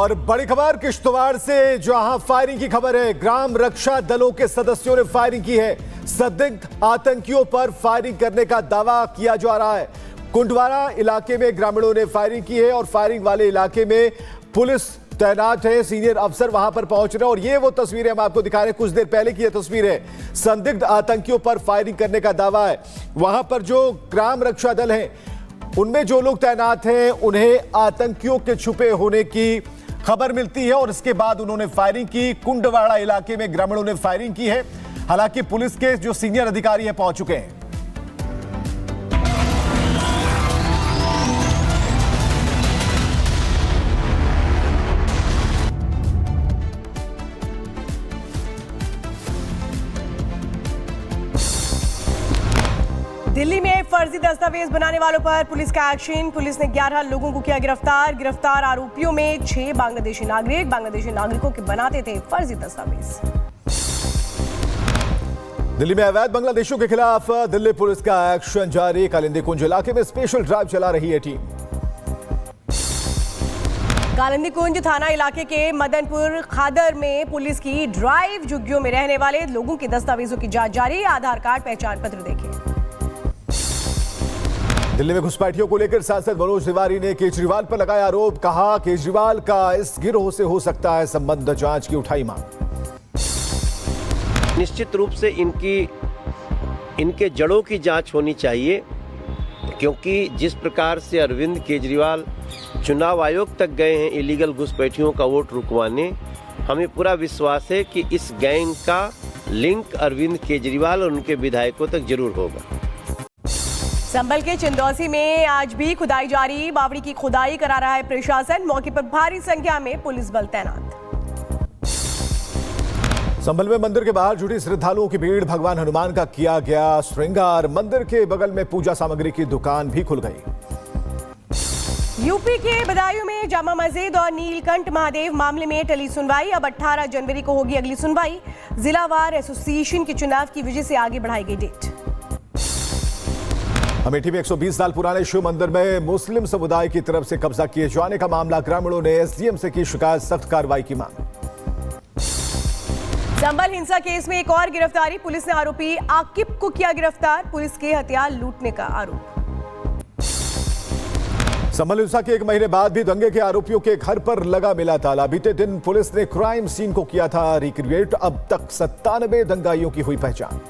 और बड़ी खबर किश्तवाड़ से, जहां फायरिंग की खबर है। ग्राम रक्षा दलों के सदस्यों ने फायरिंग की है। संदिग्ध आतंकियों पर फायरिंग करने का दावा किया जा रहा है। कुंडवारा इलाके में ग्रामीणों ने फायरिंग की है और फायरिंग वाले इलाके में पुलिस तैनात है। सीनियर अफसर वहां पर पहुंच रहे हैं और ये वो तस्वीरें हम आपको दिखा रहे हैं। कुछ देर पहले की यह तस्वीर है। संदिग्ध आतंकियों पर फायरिंग करने का दावा है। वहां पर जो ग्राम रक्षा दल हैं, उनमें जो लोग तैनात हैं, उन्हें आतंकियों के छुपे होने की खबर मिलती है और इसके बाद उन्होंने फायरिंग की। कुंडवाड़ा इलाके में ग्रामीणों ने फायरिंग की है। हालांकि पुलिस के जो सीनियर अधिकारी हैं पहुंच चुके हैं। दिल्ली में फर्जी दस्तावेज बनाने वालों पर पुलिस का एक्शन। पुलिस ने 11 लोगों को किया गिरफ्तार। गिरफ्तार आरोपियों में 6 बांग्लादेशी नागरिकों के बनाते थे फर्जी दस्तावेज। दिल्ली में अवैध बांग्लादेशियों के खिलाफ दिल्ली पुलिस का एक्शन जारी। कालिंदी कुंज इलाके में स्पेशल ड्राइव चला रही है टीम। कालिंदी कुंज थाना इलाके के मदनपुर खादर में पुलिस की ड्राइव। झुग्गियों में रहने वाले लोगों के दस्तावेजों की जांच जारी। आधार कार्ड, पहचान पत्र देखें। दिल्ली में घुसपैठियों को लेकर सांसद मनोज तिवारी ने केजरीवाल पर लगाया आरोप। कहा केजरीवाल का इस गिरोह से हो सकता है संबंध, जांच की उठाई मांग। निश्चित रूप से इनके जड़ों की जांच होनी चाहिए, क्योंकि जिस प्रकार से अरविंद केजरीवाल चुनाव आयोग तक गए हैं इलीगल घुसपैठियों का वोट रुकवाने, हमें पूरा विश्वास है कि इस गैंग का लिंक अरविंद केजरीवाल और उनके विधायकों तक जरूर होगा। संभल के चिंदौसी में आज भी खुदाई जारी। बावड़ी की खुदाई करा रहा है प्रशासन। मौके पर भारी संख्या में पुलिस बल तैनात। संभल में मंदिर के बाहर जुटी श्रद्धालुओं की भीड़। भगवान हनुमान का किया गया श्रृंगार। मंदिर के बगल में पूजा सामग्री की दुकान भी खुल गई। यूपी के बदायूं में जामा मस्जिद और नीलकंठ महादेव मामले में टली सुनवाई। अब 18 जनवरी को होगी अगली सुनवाई। जिलावार एसोसिएशन के चुनाव की वजह से आगे बढ़ाई गई डेट। अमेठी में 120 साल पुराने शिव मंदिर में मुस्लिम समुदाय की तरफ से कब्जा किए जाने का मामला। ग्रामीणों ने एसडीएम से की शिकायत, सख्त कार्रवाई की मांग। संभल हिंसा केस में एक और गिरफ्तारी। पुलिस ने आरोपी आकिब को किया गिरफ्तार। पुलिस के हथियार लूटने का आरोप। संभल हिंसा के 1 महीने बाद भी दंगे के आरोपियों के घर पर लगा मिला ताला। बीते दिन पुलिस ने क्राइम सीन को किया था रिक्रिएट। अब तक 97 दंगाइयों की हुई पहचान।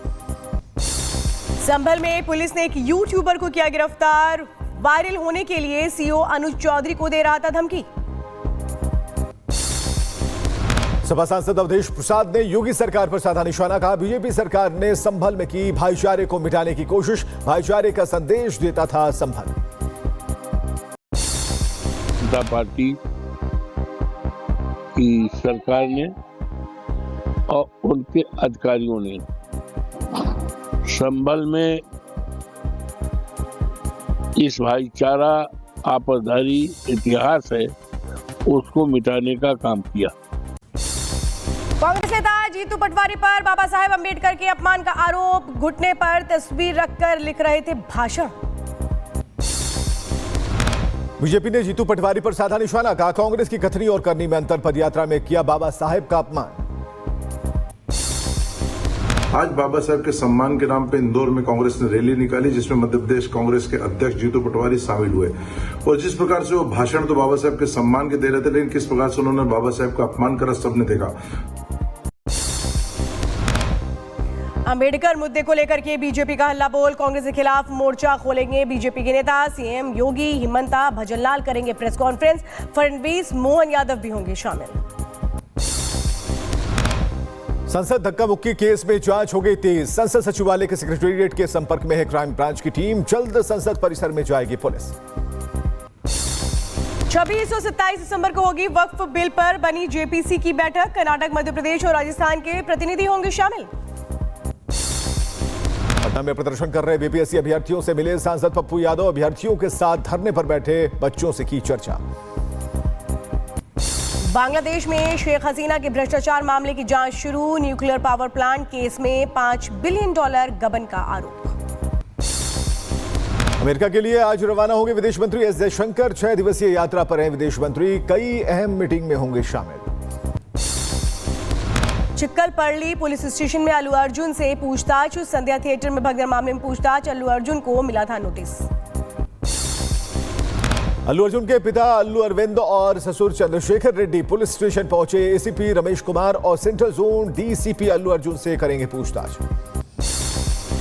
संभल में पुलिस ने एक यूट्यूबर को किया गिरफ्तार। वायरल होने के लिए सीओ अनुज चौधरी को दे रहा था धमकी। सपा सांसद अवधेश प्रसाद ने योगी सरकार पर साधा निशाना। कहा बीजेपी सरकार ने संभल में की भाईचारे को मिटाने की कोशिश। भाईचारे का संदेश देता था संभल। जनता पार्टी की सरकार ने और उनके अधिकारियों ने संभल में इस भाईचारा आपसदारी इतिहास है उसको मिटाने का काम किया। कांग्रेस नेता जीतू पटवारी पर बाबा साहेब अंबेडकर के अपमान का आरोप। घुटने पर तस्वीर रखकर लिख रहे थे भाषण। बीजेपी ने जीतू पटवारी पर साधा निशाना। कहा कांग्रेस की कथनी और करनी में अंतर। पदयात्रा में किया बाबा साहेब का अपमान। आज बाबा साहब के सम्मान के नाम पे इंदौर में कांग्रेस ने रैली निकाली, जिसमें मध्य प्रदेश कांग्रेस के अध्यक्ष जीतू पटवारी शामिल हुए। और जिस प्रकार से वो भाषण तो बाबा साहब के सम्मान के दे रहे थे, लेकिन किस प्रकार से उन्होंने बाबा साहब का अपमान करा सबने देखा। अंबेडकर मुद्दे को लेकर के बीजेपी का हल्ला बोल। कांग्रेस के खिलाफ मोर्चा खोलेंगे बीजेपी के नेता। सीएम योगी, हिमंता, भजनलाल करेंगे प्रेस कॉन्फ्रेंस। फडणवीस, मोहन यादव भी होंगे शामिल। संसद धक्का मुक्की केस में जांच हो गई तेज। संसद सचिवालय के सेक्रेटेरिएट के संपर्क में है क्राइम ब्रांच की टीम। जल्द संसद परिसर में जाएगी पुलिस। 26 और 27 दिसंबर को होगी वक्फ बिल पर बनी जेपीसी की बैठक। कर्नाटक, मध्य प्रदेश और राजस्थान के प्रतिनिधि होंगे शामिल। पटना में प्रदर्शन कर रहे बीपीएससी अभ्यर्थियों से मिले सांसद पप्पू यादव। अभ्यर्थियों के साथ धरने पर बैठे बच्चों से की चर्चा। बांग्लादेश में शेख हसीना के भ्रष्टाचार मामले की जांच शुरू। न्यूक्लियर पावर प्लांट केस में $5 बिलियन गबन का आरोप। अमेरिका के लिए आज रवाना होंगे विदेश मंत्री एस जयशंकर। 6 दिवसीय यात्रा पर हैं विदेश मंत्री, कई अहम मीटिंग में होंगे शामिल। चिक्कलपल्ली पुलिस स्टेशन में अल्लू अर्जुन से पूछताछ। संध्या थिएटर में भगदड़ मामले में पूछताछ। अल्लू अर्जुन को मिला था नोटिस। अल्लू अर्जुन के पिता अल्लू अरविंद और ससुर चंद्रशेखर रेड्डी पुलिस स्टेशन पहुंचे। एसीपी रमेश कुमार और central zone DCP Allu Arjun से करेंगे पूछताछ।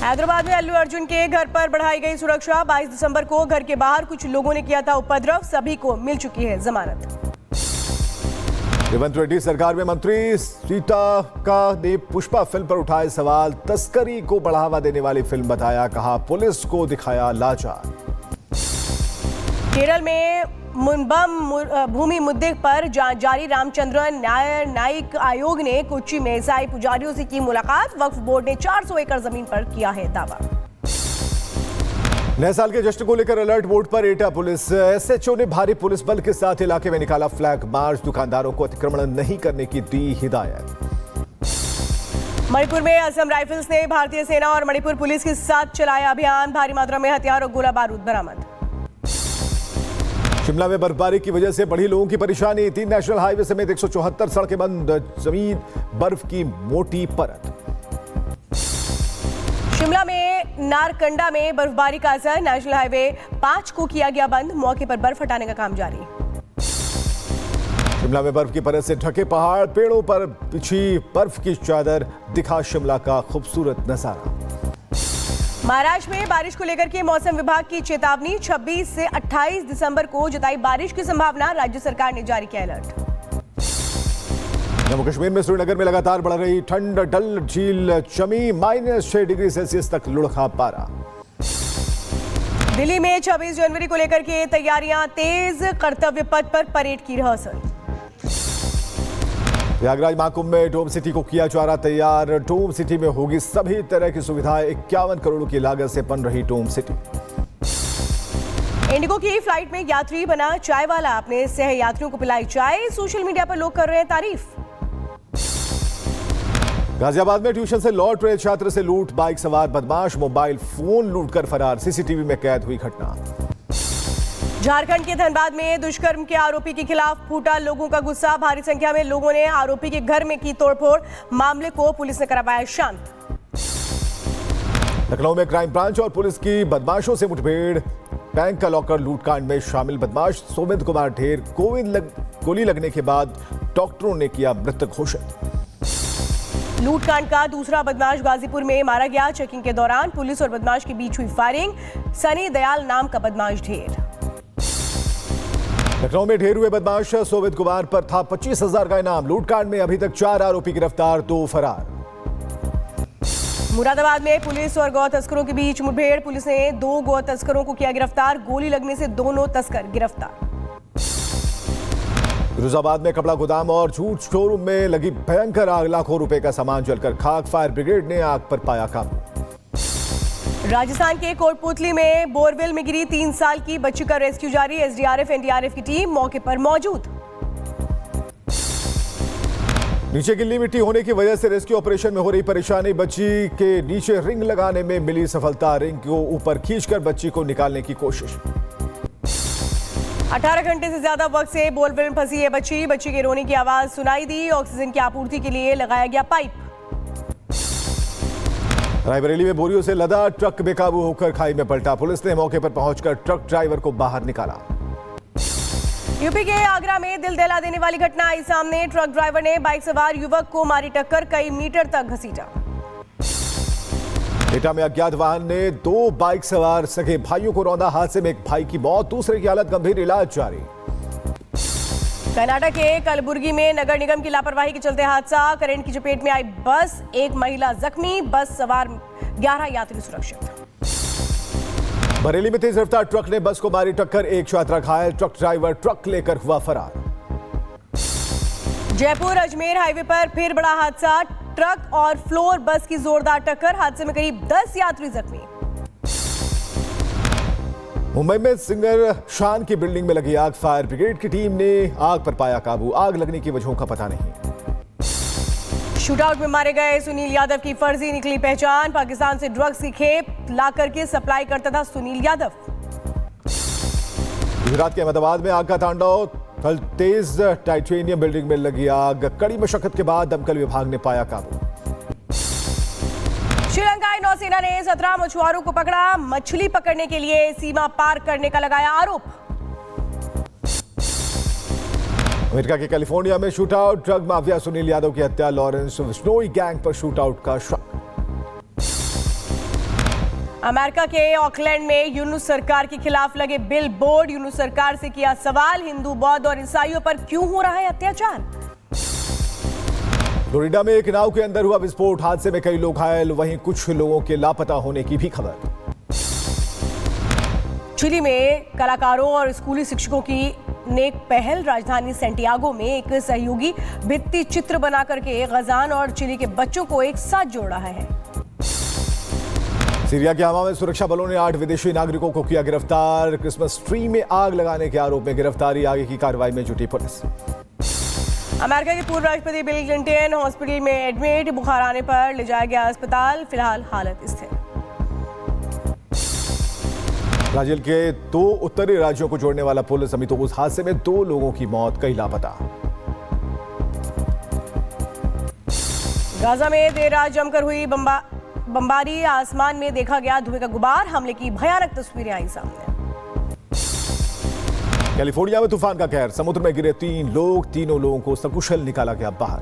हैदराबाद में अल्लू अर्जुन के घर पर बढ़ाई गई सुरक्षा। 22 दिसंबर को घर के बाहर कुछ लोगों ने किया था उपद्रव, सभी को मिल चुकी है जमानत। रेवंत रेड्डी सरकार में मंत्री सीता का ने पुष्पा फिल्म पर उठाए सवाल। तस्करी को बढ़ावा देने वाली फिल्म बताया, कहा पुलिस को दिखाया लाचार। केरल में मुनबम भूमि मुद्दे पर जांच जारी। रामचंद्रन न्यायिक आयोग ने कोच्चि में ईसाई पुजारियों से की मुलाकात। वक्फ बोर्ड ने 400 एकड़ जमीन पर किया है दावा। नए साल के जश्न को लेकर अलर्ट बोर्ड पर एटा पुलिस। एसएचओ ने भारी पुलिस बल के साथ इलाके में निकाला फ्लैग मार्च। दुकानदारों को अतिक्रमण नहीं करने की दी हिदायत। मणिपुर में असम राइफल्स ने भारतीय सेना और मणिपुर पुलिस के साथ चलाया अभियान। भारी मात्रा में हथियार और गोला बारूद बरामद। शिमला में बर्फबारी की वजह से बढ़ी लोगों की परेशानी। 3 नेशनल हाईवे समेत 174 सड़कें बंद। जमीन बर्फ की मोटी परत। शिमला में नारकंडा में बर्फबारी का असर। नेशनल हाईवे 5 को किया गया बंद। मौके पर बर्फ हटाने का काम जारी। शिमला में बर्फ की परत से ढके पहाड़, पेड़ों पर बिछी बर्फ की चादर, दिखा शिमला का खूबसूरत नजारा। महाराष्ट्र में बारिश को लेकर के मौसम विभाग की चेतावनी। 26 से 28 दिसंबर को जताई बारिश की संभावना। राज्य सरकार ने जारी किया अलर्ट। जम्मू कश्मीर में श्रीनगर में लगातार बढ़ रही ठंड। डल झील जमी -6 डिग्री सेल्सियस तक लुढ़का पारा। दिल्ली में 26 जनवरी को लेकर के तैयारियां तेज। कर्तव्य पथ पर परेड की रिहर्सल। प्रयागराज महाकुंभ में डोम सिटी को किया जा रहा तैयार। डोम सिटी में होगी सभी तरह की सुविधाएं। 51 करोड़ की लागत से बन रही डोम सिटी। इंडिगो की फ्लाइट में यात्री बना चाय वाला। अपने सह यात्रियों को पिलाई चाय। सोशल मीडिया पर लोग कर रहे हैं तारीफ। गाजियाबाद में ट्यूशन से लौट रहे छात्र से लूट। बाइक सवार बदमाश मोबाइल फोन लूटकर फरार। सीसीटीवी में कैद हुई घटना। झारखंड के धनबाद में दुष्कर्म के आरोपी के खिलाफ फूटा लोगों का गुस्सा। भारी संख्या में लोगों ने आरोपी के घर में की तोड़फोड़। मामले को पुलिस ने करवाया शांत। लखनऊ में क्राइम ब्रांच और पुलिस की बदमाशों से मुठभेड़। बैंक का लॉकर लूटकांड में शामिल बदमाश सोमित कुमार ढेर गोली लगने के बाद डॉक्टरों ने किया मृत घोषित। लूटकांड का दूसरा बदमाश गाजीपुर में मारा गया। चेकिंग के दौरान पुलिस और बदमाश के बीच हुई फायरिंग। सनी दयाल नाम का बदमाश ढेर। लखनऊ में ढेर हुए बदमाश सोमित कुमार पर था 25,000 का इनाम। लूटकांड में अभी तक 4 आरोपी गिरफ्तार, 2 फरार। मुरादाबाद में पुलिस और गौ तस्करों के बीच मुठभेड़। पुलिस ने 2 गौ तस्करों को किया गिरफ्तार। गोली लगने से दोनों तस्कर गिरफ्तार। फिरोजाबाद में कपड़ा गोदाम और जूट शोरूम में लगी भयंकर आग। लाखों रुपए का सामान जलकर खाक। फायर ब्रिगेड ने आग पर पाया काबू। राजस्थान के कोटपुतली में बोरवेल में गिरी 3 साल की बच्ची का रेस्क्यू जारी। एसडीआरएफ एनडीआरएफ की टीम मौके पर मौजूद। नीचे गिल्ली मिट्टी होने की वजह से रेस्क्यू ऑपरेशन में हो रही परेशानी। बच्ची के नीचे रिंग लगाने में मिली सफलता। रिंग को ऊपर खींचकर बच्ची को निकालने की कोशिश। 18 घंटे से ज्यादा वक्त से बोरवेल में फंसी है बच्ची। बच्ची के रोने की आवाज सुनाई दी। ऑक्सीजन की आपूर्ति के लिए लगाया गया पाइप। रायबरेली में बोरियों से लदा ट्रक बेकाबू होकर खाई में पलटा। पुलिस ने मौके पर पहुंचकर ट्रक ड्राइवर को बाहर निकाला। यूपी के आगरा में दिल दहला देने वाली घटना आई सामने। ट्रक ड्राइवर ने बाइक सवार युवक को मारी टक्कर। कई मीटर तक घसीटा। एटा में अज्ञात वाहन ने 2 बाइक सवार सगे भाइयों को रौंदा। हादसे में एक भाई की मौत, दूसरे की हालत गंभीर, इलाज जारी। कर्नाटक के कलबुर्गी में नगर निगम की लापरवाही के चलते हादसा। करंट की चपेट में आई बस, एक महिला जख्मी। बस सवार 11 यात्री सुरक्षित। बरेली में तेज रफ्तार ट्रक ने बस को मारी टक्कर। एक छात्रा घायल। ट्रक ड्राइवर ट्रक लेकर हुआ फरार। जयपुर अजमेर हाईवे पर फिर बड़ा हादसा। ट्रक और फ्लोर बस की जोरदार टक्कर। हादसे में करीब 10 यात्री जख्मी। मुंबई में सिंगर शान की बिल्डिंग में लगी आग। फायर ब्रिगेड की टीम ने आग पर पाया काबू। आग लगने की वजहों का पता नहीं। शूटआउट में मारे गए सुनील यादव की फर्जी निकली पहचान। पाकिस्तान से ड्रग्स की खेप ला करके सप्लाई करता था सुनील यादव। गुजरात के अहमदाबाद में आग का तांडव, कल तेज टाइटेनियम बिल्डिंग में लगी आग, कड़ी मशक्कत के बाद दमकल विभाग ने पाया काबू। श्रीलंकाई नौसेना ने 17 मछुआरों को पकड़ा, मछली पकड़ने के लिए सीमा पार करने का लगाया आरोप। अमेरिका के कैलिफोर्निया में shootout, drug mafia Sunil Yadav की हत्या, लॉरेंस बिश्नोई गैंग पर शूटआउट का शक। अमेरिका के ऑकलैंड में यूनुस सरकार के खिलाफ लगे बिल बोर्ड, यूनुस सरकार से किया सवाल, हिंदू, बौद्ध और ईसाइयों पर क्यों हो रहा है अत्याचार। फ्लोरिडा में एक नाव के अंदर हुआ विस्फोट, हादसे में कई लोग घायल, वहीं कुछ लोगों के लापता होने की भी खबर। चिली में कलाकारों और स्कूली शिक्षकों की नेक पहल, राजधानी सेंटियागो में एक सहयोगी भित्ति चित्र बना करके गजान और चिली के बच्चों को एक साथ जोड़ रहा है। सीरिया के हमा में सुरक्षा बलों ने 8 विदेशी नागरिकों को किया गिरफ्तार, क्रिसमस ट्री में आग लगाने के आरोप में गिरफ्तारी, आगे की कार्रवाई में जुटी पुलिस। अमेरिका के पूर्व राष्ट्रपति बिल क्लिंटन हॉस्पिटल में एडमिट, बुखार आने पर ले जाया गया अस्पताल, फिलहाल हालत स्थिर। ब्राजील के 2 उत्तरी राज्यों को जोड़ने वाला पुल समित उस हादसे में 2 लोगों की मौत, कई लापता। गाजा में देर रात जमकर हुई बमबारी, आसमान में देखा गया धुएं का गुबार, हमले की भयानक तस्वीरें आई सामने। कैलिफोर्निया में तूफान का कहर, समुद्र में गिरे 3 लोग, तीनों लोगों को सकुशल निकाला गया बाहर।